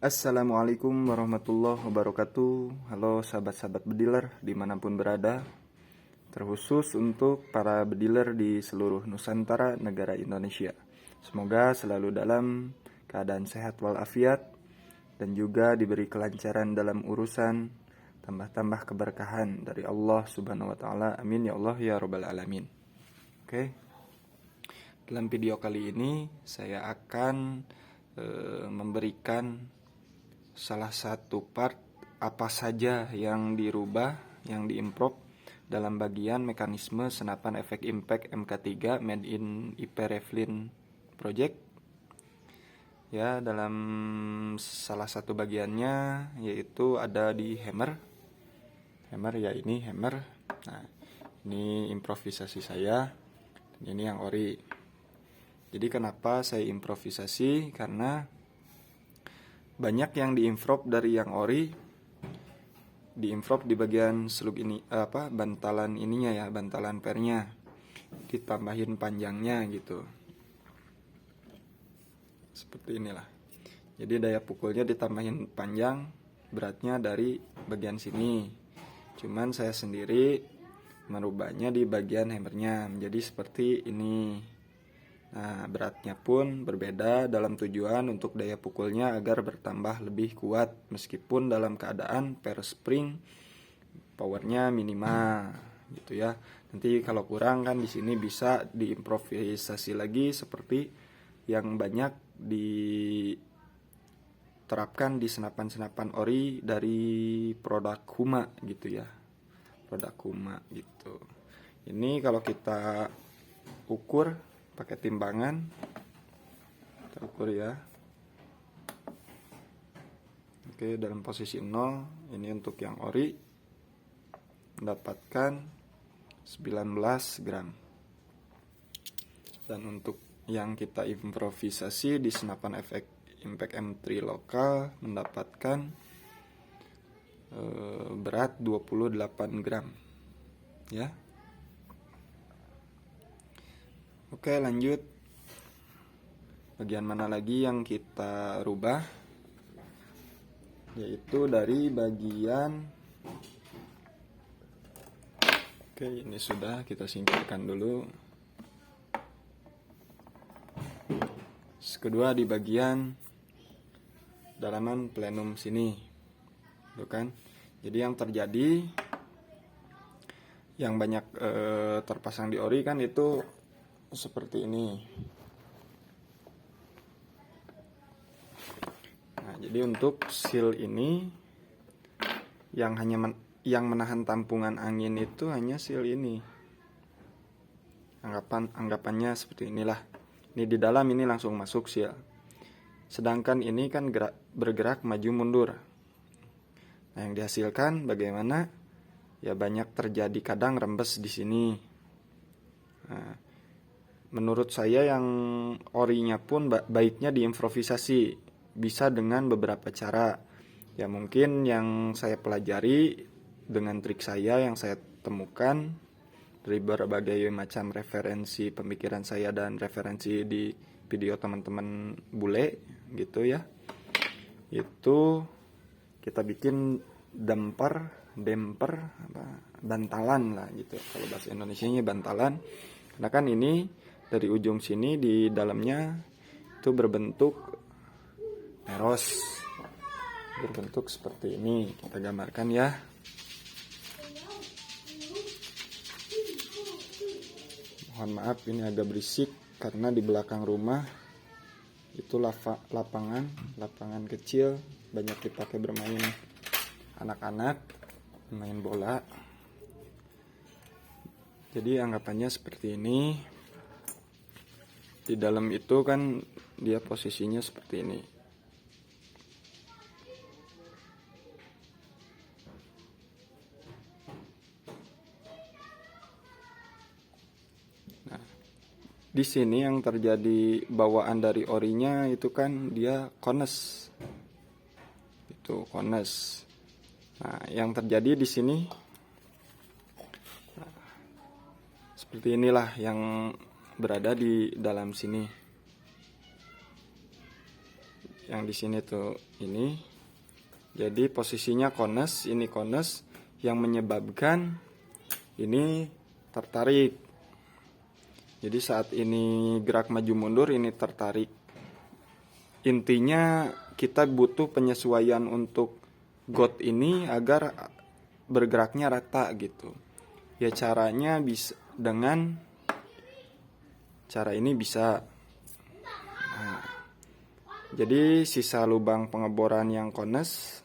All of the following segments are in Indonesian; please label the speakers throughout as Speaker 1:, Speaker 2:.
Speaker 1: Assalamualaikum warahmatullahi wabarakatuh. Halo sahabat-sahabat bediler dimanapun berada. Terkhusus untuk para bediler di seluruh Nusantara negara Indonesia. Semoga selalu dalam keadaan sehat walafiat dan juga diberi kelancaran dalam urusan, tambah-tambah keberkahan dari Allah Subhanahu wa taala. Amin ya Allah ya rabbal alamin. Oke. Dalam video kali ini saya akan memberikan salah satu part apa saja yang dirubah, yang diimprove dalam bagian mekanisme senapan efek impact MK3 made in IP Revlin Project. Ya, dalam salah satu bagiannya yaitu ada di hammer. Hammer ya, ini hammer. Nah, ini improvisasi saya. Dan ini yang ori. Jadi kenapa saya improvisasi? Karena banyak yang diimprove dari yang ori, diimprove di bagian slug ini, bantalan ininya ya, bantalan pernya, ditambahin panjangnya gitu, seperti inilah. Jadi daya pukulnya ditambahin panjang, beratnya dari bagian sini. Cuman saya sendiri merubahnya di bagian hammernya menjadi seperti ini. Nah, beratnya pun berbeda dalam tujuan untuk daya pukulnya agar bertambah lebih kuat meskipun dalam keadaan per spring powernya minimal gitu ya. Nanti kalau kurang kan di sini bisa diimprovisasi lagi seperti yang banyak diterapkan di senapan-senapan ori dari produk Huma gitu ya. Produk Huma gitu. Ini kalau kita ukur pakai timbangan, terukur ya. Oke, dalam posisi 0 ini untuk yang ori mendapatkan 19 gram. Dan untuk yang kita improvisasi di senapan efek impact M3 lokal mendapatkan berat 28 gram ya. Oke, lanjut. Bagian mana lagi yang kita rubah? Yaitu dari bagian, oke, ini sudah kita singkirkan dulu. Kedua di bagian dalaman plenum sini. Tuh kan? Jadi yang terjadi, yang banyak terpasang di ori kan itu seperti ini. Nah, jadi untuk seal ini yang hanya yang menahan tampungan angin itu hanya seal ini. Anggapannya seperti inilah. Ini di dalam ini langsung masuk seal. Sedangkan ini kan bergerak maju mundur. Nah, yang dihasilkan bagaimana? Ya banyak terjadi kadang rembes di sini. Nah, menurut saya yang orinya pun baiknya diimprovisasi, bisa dengan beberapa cara. Ya mungkin yang saya pelajari dengan trik saya yang saya temukan dari berbagai macam referensi pemikiran saya dan referensi di video teman-teman bule gitu ya. Itu kita bikin bantalan lah gitu. Kalau bahasa Indonesianya bantalan. Karena kan ini dari ujung sini di dalamnya itu berbentuk meros, berbentuk seperti ini. Kita gambarkan ya. Mohon maaf ini agak berisik karena di belakang rumah itu lapangan kecil, banyak dipakai bermain anak-anak, main bola. Jadi anggapannya seperti ini. Di dalam itu kan dia posisinya seperti ini. Nah, di sini yang terjadi bawaan dari orinya itu kan dia kones. Itu kones. Nah, yang terjadi di sini seperti inilah yang berada di dalam sini. Yang di sini tuh ini. Jadi posisinya kones, ini kones yang menyebabkan ini tertarik. Jadi saat ini gerak maju mundur, ini tertarik. Intinya kita butuh penyesuaian untuk got ini agar bergeraknya rata gitu. Ya caranya bisa dengan cara ini bisa. Nah, jadi sisa lubang pengeboran yang kones.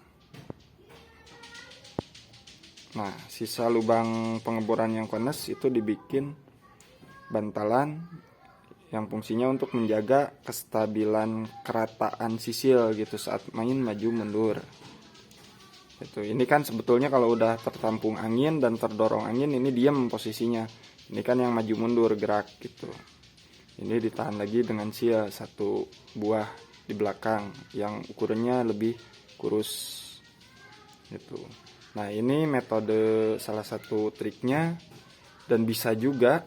Speaker 1: Nah, sisa lubang pengeboran yang kones itu dibikin bantalan yang fungsinya untuk menjaga kestabilan kerataan sisil gitu saat main maju mundur. Itu ini kan sebetulnya kalau udah tertampung angin dan terdorong angin ini diam posisinya. Ini kan yang maju mundur gerak gitu. Ini ditahan lagi dengan seal satu buah di belakang yang ukurannya lebih kurus gitu. Nah, ini metode salah satu triknya dan bisa juga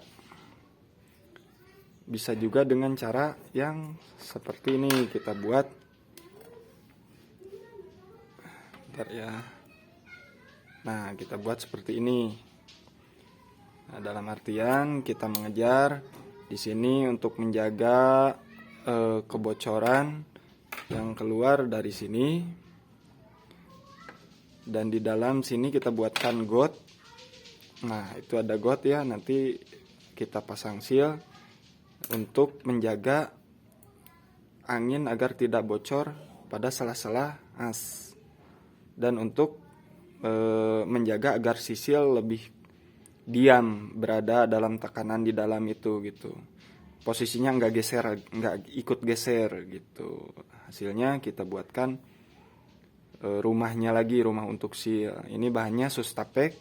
Speaker 1: dengan cara yang seperti ini kita buat. Bentar ya. Nah, kita buat seperti ini. Nah, dalam artian kita mengejar di sini untuk menjaga kebocoran yang keluar dari sini. Dan di dalam sini kita buatkan got. Nah, itu ada got ya, nanti kita pasang seal untuk menjaga angin agar tidak bocor pada sela-sela as. Dan untuk menjaga agar sisil lebih diam berada dalam tekanan di dalam itu gitu. Posisinya nggak ikut geser gitu. Hasilnya kita buatkan rumahnya lagi, rumah untuk seal. Ini bahannya Sustapek,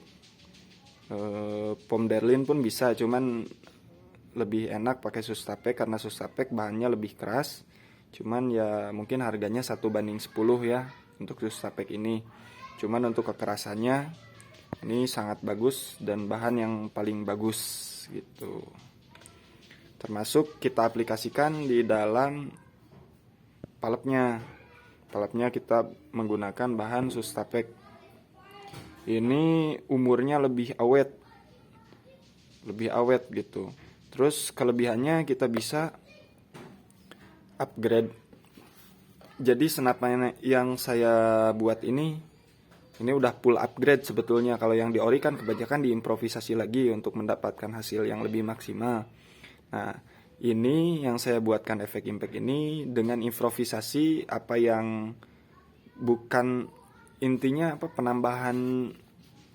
Speaker 1: Pomderlin pun bisa, cuman lebih enak pakai Sustapek karena Sustapek bahannya lebih keras. Cuman ya mungkin harganya 1:10 ya untuk Sustapek ini. Cuman untuk kekerasannya ini sangat bagus dan bahan yang paling bagus gitu. Termasuk kita aplikasikan di dalam palepnya. Palepnya kita menggunakan bahan Sustapek. Ini umurnya lebih awet gitu. Terus kelebihannya kita bisa upgrade. Jadi senapan yang saya buat ini udah full upgrade sebetulnya. Kalau yang di ori kan kebanyakan diimprovisasi lagi untuk mendapatkan hasil yang lebih maksimal. Nah, ini yang saya buatkan efek impact ini dengan improvisasi apa yang bukan intinya penambahan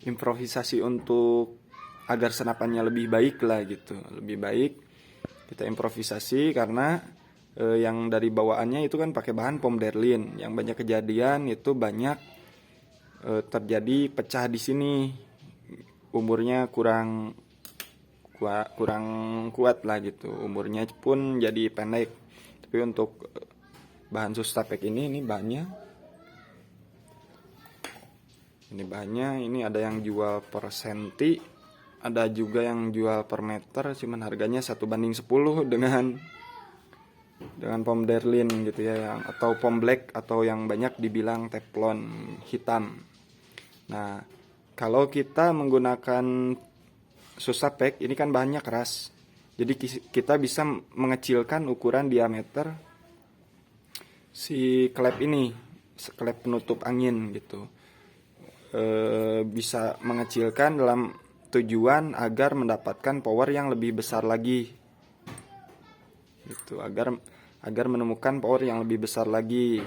Speaker 1: improvisasi untuk agar senapannya lebih baik lah gitu. Lebih baik kita improvisasi karena yang dari bawaannya itu kan pakai bahan Pomderlin. Yang banyak kejadian itu banyak terjadi pecah di sini, umurnya kurang kuat lah gitu, umurnya pun jadi pendek. Tapi untuk bahan Sustapek ini bahannya ini ada yang jual per senti, ada juga yang jual per meter, cuman harganya 1:10 dengan Pomderlin gitu ya, atau Pom Black atau yang banyak dibilang teflon hitam. Nah, kalau kita menggunakan Sustapek ini kan bahannya keras. Jadi kita bisa mengecilkan ukuran diameter si klep ini, klep penutup angin gitu. Bisa mengecilkan dalam tujuan agar mendapatkan power yang lebih besar lagi. Gitu, agar menemukan power yang lebih besar lagi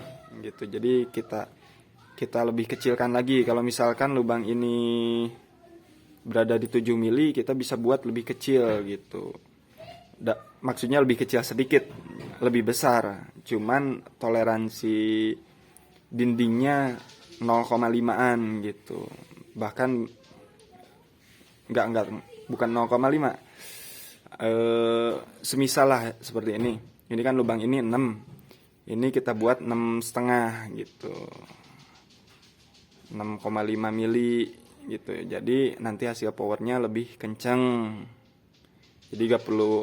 Speaker 1: gitu. Jadi kita lebih kecilkan lagi. Kalau misalkan lubang ini berada di 7 mili, kita bisa buat lebih kecil gitu. Maksudnya lebih kecil sedikit, lebih besar. Cuman toleransi dindingnya 0,5an gitu. Bahkan bukan 0,5. Semisal lah seperti ini. Ini kan lubang ini 6. Ini kita buat 6,5 gitu. 6,5 mili gitu. Jadi nanti hasil powernya lebih kencang. Jadi gak perlu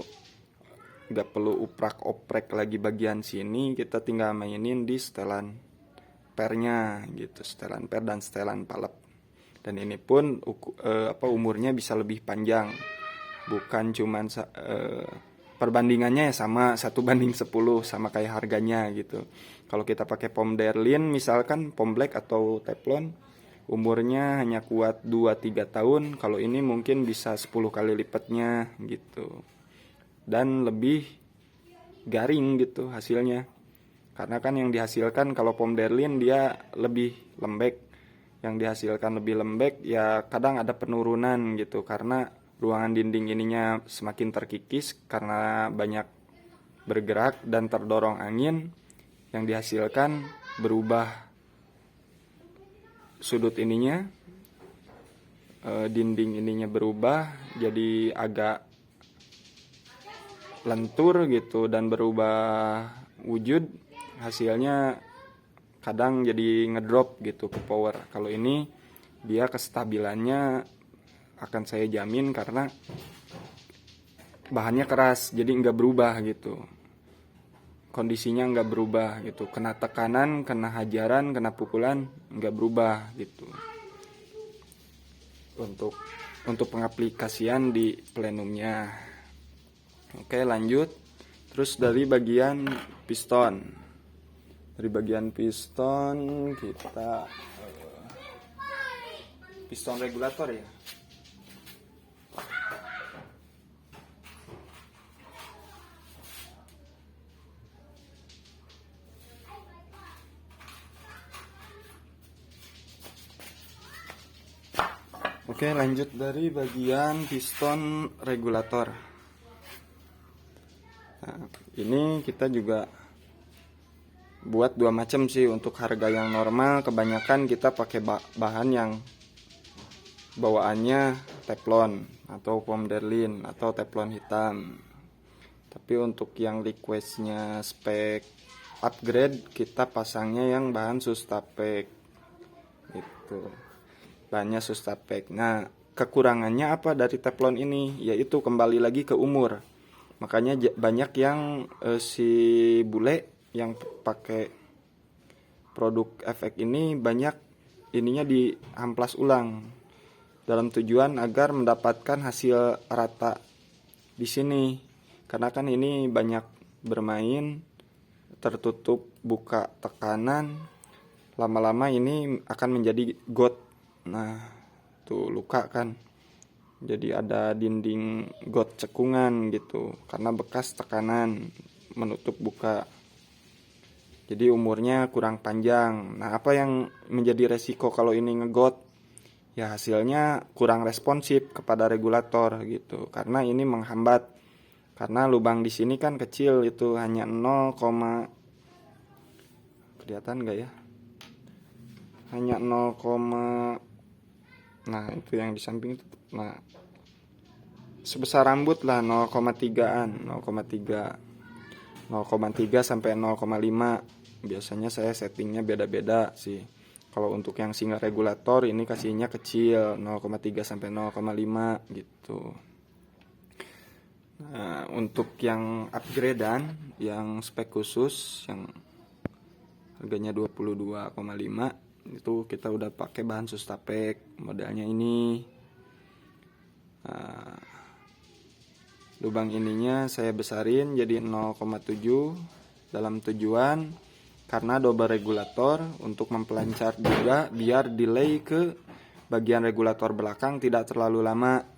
Speaker 1: nggak perlu uprak-oprek lagi bagian sini, kita tinggal mainin di setelan pernya gitu, setelan per dan setelan palep. Dan ini pun umurnya bisa lebih panjang, bukan cuman perbandingannya ya sama 1:10 sama kayak harganya gitu. Kalau kita pakai pom Derlin misalkan pom black atau teflon, umurnya hanya kuat 2-3 tahun, kalau ini mungkin bisa 10 kali lipatnya gitu. Dan lebih garing gitu hasilnya. Karena kan yang dihasilkan kalau pom Derlin dia lebih lembek. Yang dihasilkan lebih lembek ya kadang ada penurunan gitu karena ruangan dinding ininya semakin terkikis karena banyak bergerak dan terdorong angin. Yang dihasilkan berubah sudut ininya, dinding ininya berubah jadi agak lentur gitu dan berubah wujud. Hasilnya kadang jadi ngedrop gitu ke power. Kalau ini dia kestabilannya akan saya jamin karena bahannya keras, jadi nggak berubah gitu. Kondisinya nggak berubah gitu. Kena tekanan, kena hajaran, kena pukulan nggak berubah gitu. Untuk pengaplikasian di plenumnya. Oke, lanjut. Terus dari bagian piston. Dari bagian piston kita piston regulator ya. Oke, lanjut dari bagian piston regulator. Nah, ini kita juga buat dua macam sih. Untuk harga yang normal kebanyakan kita pakai bahan yang bawaannya teflon atau pom Derlin atau teflon hitam. Tapi untuk yang requestnya spek upgrade kita pasangnya yang bahan Sustapek gitu. Bahannya Sustapek. Nah, kekurangannya apa dari teflon ini? Yaitu kembali lagi ke umur. Makanya banyak yang si bule yang pakai produk efek ini banyak ininya diamplas ulang dalam tujuan agar mendapatkan hasil rata di sini. Karena kan ini banyak bermain, tertutup buka tekanan, lama-lama ini akan menjadi got. Nah, tuh luka kan. Jadi ada dinding got cekungan gitu karena bekas tekanan menutup buka. Jadi umurnya kurang panjang. Nah, apa yang menjadi resiko kalau ini ngegot? Ya hasilnya kurang responsif kepada regulator gitu. Karena ini menghambat. Karena lubang di sini kan kecil, itu hanya 0, kelihatan nggak ya? Hanya 0, nah itu yang di samping itu. Nah, sebesar rambut lah 0,3an, 0,3 sampai 0,5. Biasanya saya settingnya beda-beda sih. Kalau untuk yang single regulator ini kasihnya kecil 0,3 sampai 0,5 gitu. Nah, untuk yang upgradean, yang spek khusus yang harganya 22,5 itu kita udah pakai bahan Sustapek modelnya ini. Nah, lubang ininya saya besarin jadi 0,7 dalam tujuan karena double regulator untuk mempelancar juga biar delay ke bagian regulator belakang tidak terlalu lama.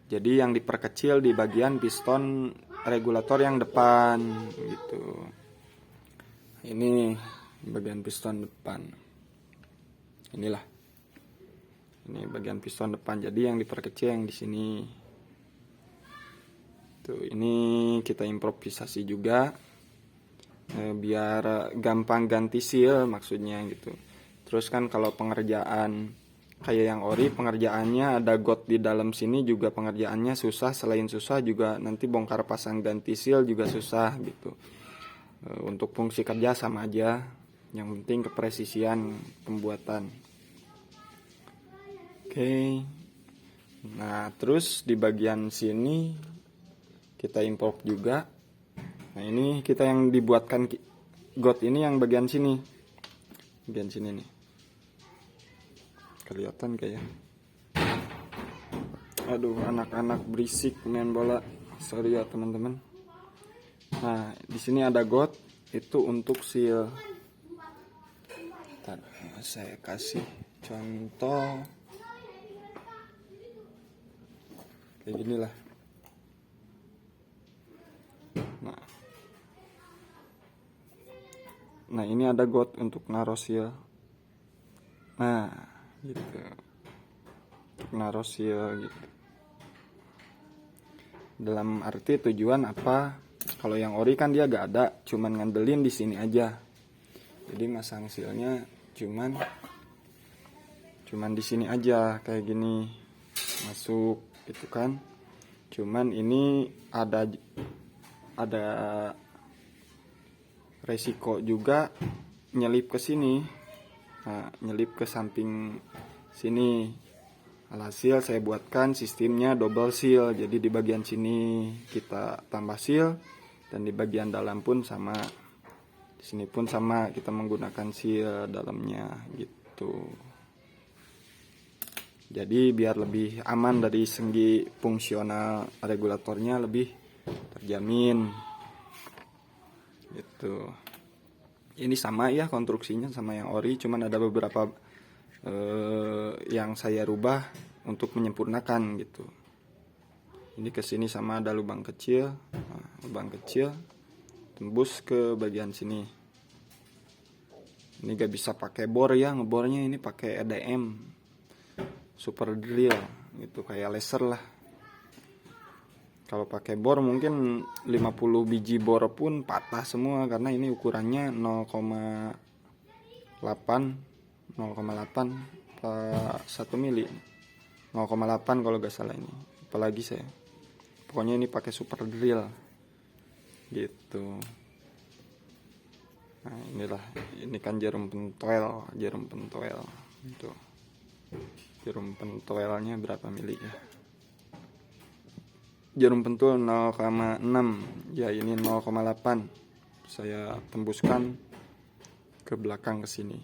Speaker 1: Jadi yang diperkecil di bagian piston regulator yang depan gitu. Ini bagian piston depan. Inilah. Ini bagian piston depan. Jadi yang diperkecil yang di sini. Tuh, ini kita improvisasi juga. Biar gampang ganti seal maksudnya gitu. Terus kan kalau pengerjaan kayak yang ori, pengerjaannya ada got di dalam sini juga pengerjaannya susah. Selain susah juga nanti bongkar pasang ganti seal juga susah gitu. Untuk fungsi kerja sama aja. Yang penting kepresisian pembuatan. Oke. Nah, terus di bagian sini kita import juga Nah ini kita yang dibuatkan got ini yang bagian sini nih, kelihatan kayak. Aduh, anak-anak berisik main bola, sorry ya teman-teman. Nah di sini ada got itu untuk seal. Ntar, saya kasih contoh kayak gini lah. Nah ini ada got untuk naruh seal. Nah gitu, untuk naruh seal gitu. Dalam arti tujuan apa? Kalau yang ori kan dia gak ada, cuman ngandelin di sini aja. Jadi masang sealnya cuman di sini aja kayak gini, masuk gitu kan. Cuman ini ada resiko juga nyelip ke sini. Nah, nyelip ke samping sini. Alhasil saya buatkan sistemnya double seal. Jadi di bagian sini kita tambah seal dan di bagian dalam pun sama. Di sini pun sama, kita menggunakan seal dalamnya gitu. Jadi biar lebih aman dari segi fungsional regulatornya lebih terjamin. Gitu. Ini sama ya konstruksinya sama yang ori, cuman ada beberapa yang saya rubah untuk menyempurnakan gitu. Ini ke sini sama ada lubang kecil, tembus ke bagian sini. Ini gak bisa pakai bor ya, ngebornya ini pakai EDM, super drill gitu, kayak laser lah. Kalau pakai bor mungkin 50 biji bor pun patah semua karena ini ukurannya 0,8 per 1 mili. 0,8 kalau gak salah ini. Apalagi saya. Pokoknya ini pakai super drill. Gitu. Nah, inilah. Ini kan jarum pentoel. Itu. Jarum pentoelnya berapa mili ya? Jarum pentul 0,6. Ya, ini 0,8. Saya tembuskan ke belakang ke sini.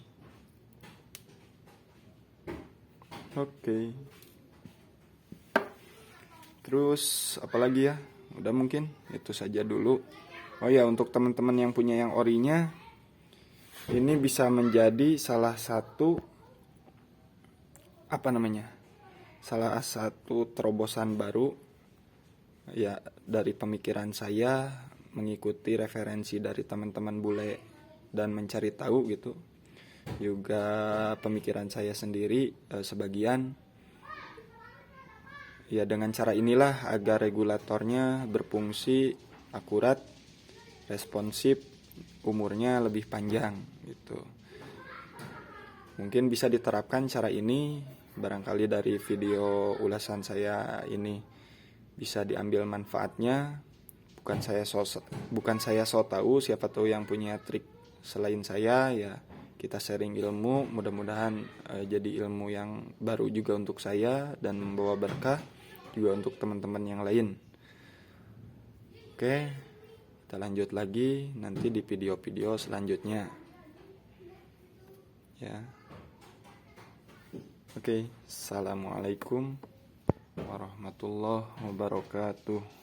Speaker 1: Oke. Terus apalagi ya? Udah mungkin itu saja dulu. Oh ya, untuk teman-teman yang punya yang orinya, ini bisa menjadi salah satu salah satu terobosan baru ya dari pemikiran saya, mengikuti referensi dari teman-teman bule dan mencari tahu gitu. Juga pemikiran saya sendiri sebagian. Ya dengan cara inilah agar regulatornya berfungsi akurat, responsif, umurnya lebih panjang gitu. Mungkin bisa diterapkan cara ini, barangkali dari video ulasan saya ini bisa diambil manfaatnya. Bukan saya so tahu, siapa tahu yang punya trik selain saya ya. Kita sharing ilmu, mudah-mudahan jadi ilmu yang baru juga untuk saya dan membawa berkah juga untuk teman-teman yang lain. Oke, kita lanjut lagi nanti di video-video selanjutnya. Ya. Oke, assalamualaikum warahmatullahi wabarakatuh.